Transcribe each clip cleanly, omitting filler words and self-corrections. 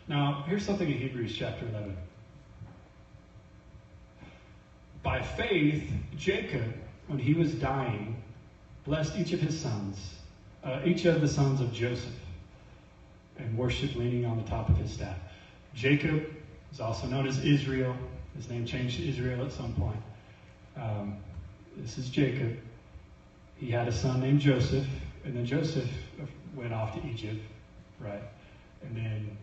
Now, here's something in Hebrews chapter 11. By faith, Jacob, when he was dying, blessed each of his sons, each of the sons of Joseph, and worshiped leaning on the top of his staff. Jacob is also known as Israel. His name changed to Israel at some point. This is Jacob. He had a son named Joseph, and then Joseph went off to Egypt, right? And then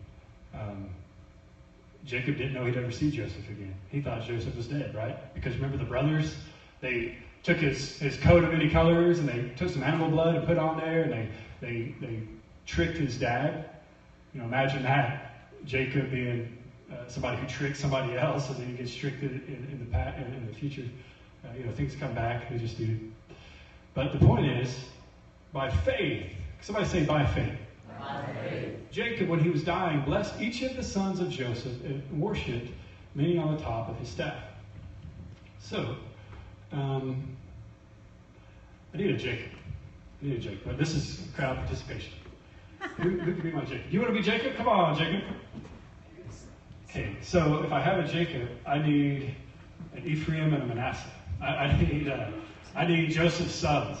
Jacob didn't know he'd ever see Joseph again. He thought Joseph was dead, right? Because remember the brothers? They took his coat of many colors, and they took some animal blood and put on there, and they tricked his dad. You know, imagine that. Jacob being somebody who tricks somebody else, and then he gets tricked in the future. Things come back. They just do. But the point is, by faith. Somebody say, by faith. By faith. Jacob, when he was dying, blessed each of the sons of Joseph and worshipped, leaning on the top of his staff. So, I need a Jacob. But this is crowd participation. Who can be my Jacob? You want to be Jacob? Come on, Jacob. Okay, so if I have a Jacob, I need an Ephraim and a Manasseh. I need Joseph's sons.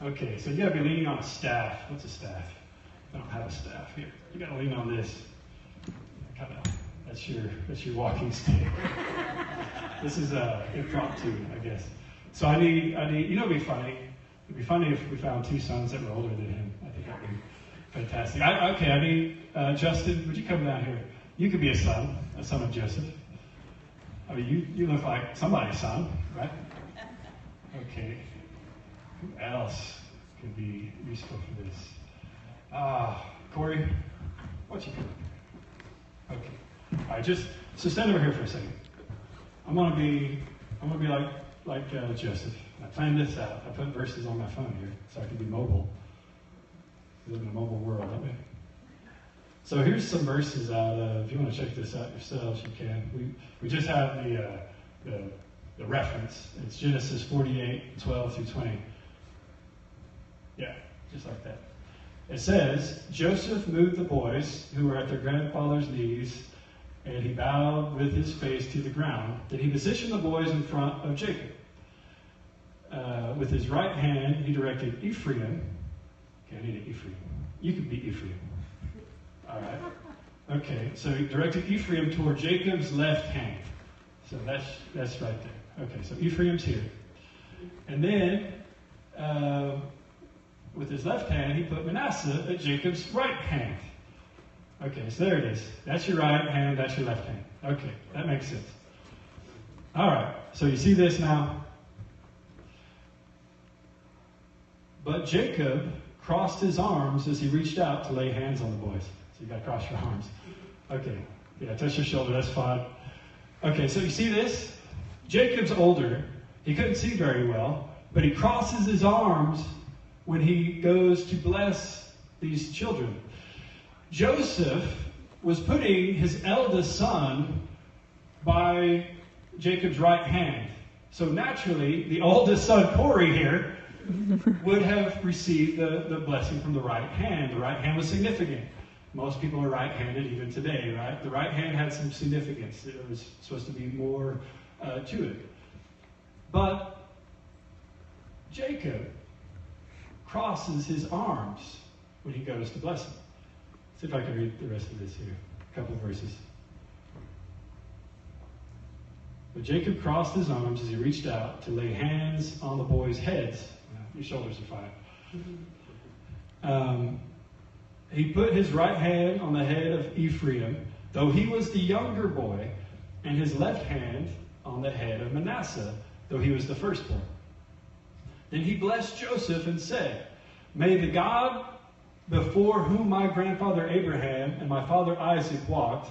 Okay, so you got to be leaning on a staff. What's a staff? I don't have a staff here. You got to lean on this. That's your walking stick. This is impromptu, I guess. So I need. It'd be funny. It'd be funny if we found two sons that were older than him. I think that'd be fantastic. I need Justin. Would you come down here? You could be a son of Joseph. I mean, you look like somebody's son, right? Okay. Who else could be useful for this? Corey, why don't you come up here? Okay. All right, so stand over here for a second. I'm gonna be like Joseph. I planned this out. I put verses on my phone here so I can be mobile. We live in a mobile world, don't we? So here's some verses out of. If you want to check this out yourselves, you can. We just have the reference. It's Genesis 48:12 through 20. Yeah, just like that. It says, Joseph moved the boys who were at their grandfather's knees, and he bowed with his face to the ground. Then he positioned the boys in front of Jacob. With his right hand, he directed Ephraim. Okay, I need an Ephraim. You could be Ephraim. All right. Okay, so he directed Ephraim toward Jacob's left hand. So that's right there. Okay, so Ephraim's here. And then, with his left hand, he put Manasseh at Jacob's right hand. Okay, so there it is. That's your right hand, that's your left hand. Okay, that makes sense. All right, so you see this now? But Jacob crossed his arms as he reached out to lay hands on the boys. So you got to cross your arms. Okay, yeah, touch your shoulder, that's fine. Okay, so you see this? Jacob's older. He couldn't see very well, but he crosses his arms when he goes to bless these children. Joseph was putting his eldest son by Jacob's right hand. So naturally, the oldest son, Corey here, would have received the blessing from the right hand. The right hand was significant. Most people are right-handed even today, right? The right hand had some significance. There was supposed to be more to it. But Jacob crosses his arms when he goes to bless him. See if I can read the rest of this here. A couple of verses. But Jacob crossed his arms as he reached out to lay hands on the boys' heads. Your shoulders are fine. He put his right hand on the head of Ephraim, though he was the younger boy, and his left hand on the head of Manasseh, though he was the firstborn. Then he blessed Joseph and said, May the God before whom my grandfather Abraham and my father Isaac walked,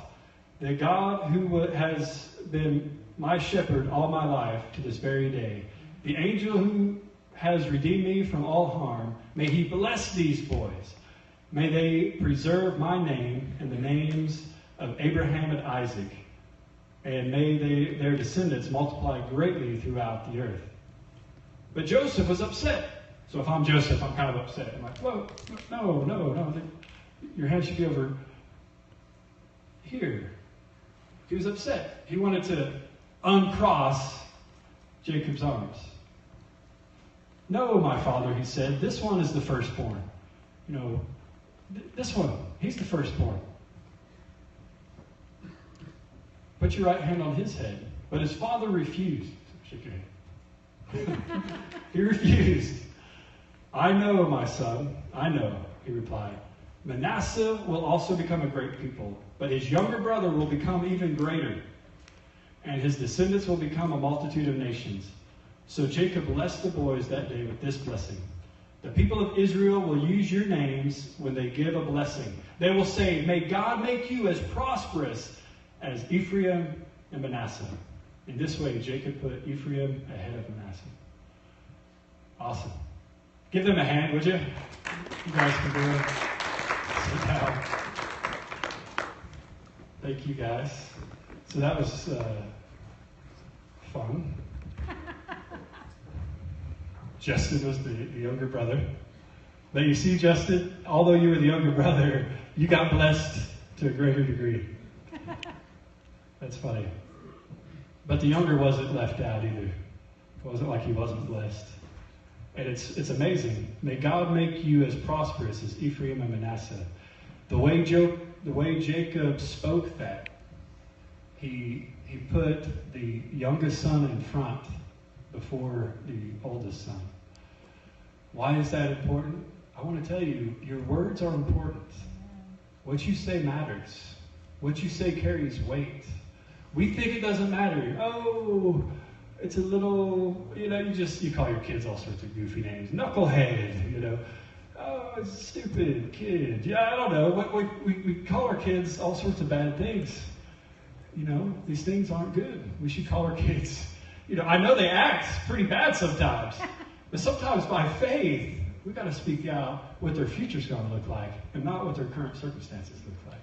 the God who has been my shepherd all my life to this very day, the angel who has redeemed me from all harm, may he bless these boys. May they preserve my name and the names of Abraham and Isaac, and may their descendants multiply greatly throughout the earth. But Joseph was upset. So if I'm Joseph, I'm kind of upset. I'm like, whoa, no. Your hand should be over. here. He was upset. He wanted to uncross Jacob's arms. No, my father, he said, this one is the firstborn. This one, he's the firstborn. Put your right hand on his head. But his father refused. Shake your head. He refused. I know, my son, I know, he replied. Manasseh will also become a great people, but his younger brother will become even greater, and his descendants will become a multitude of nations. So Jacob blessed the boys that day with this blessing. The people of Israel will use your names when they give a blessing. They will say, may God make you as prosperous as Ephraim and Manasseh. In this way, Jacob put Ephraim ahead of Manasseh. Awesome. Give them a hand, would you? You guys can do it. Sit down. Thank you, guys. So that was fun. Justin was the younger brother. But you see, Justin, although you were the younger brother, you got blessed to a greater degree. That's funny. But the younger wasn't left out either. It wasn't like he wasn't blessed. And it's amazing. May God make you as prosperous as Ephraim and Manasseh. The way Jacob spoke that, he put the youngest son in front before the oldest son. Why is that important? I want to tell you, your words are important. What you say matters. What you say carries weight. We think it doesn't matter. Oh, it's a little, you call your kids all sorts of goofy names. Knucklehead, Oh, it's a stupid kid. Yeah, I don't know. We call our kids all sorts of bad things. These things aren't good. We should call our kids, I know they act pretty bad sometimes. But sometimes by faith, we've got to speak out what their future's going to look like and not what their current circumstances look like.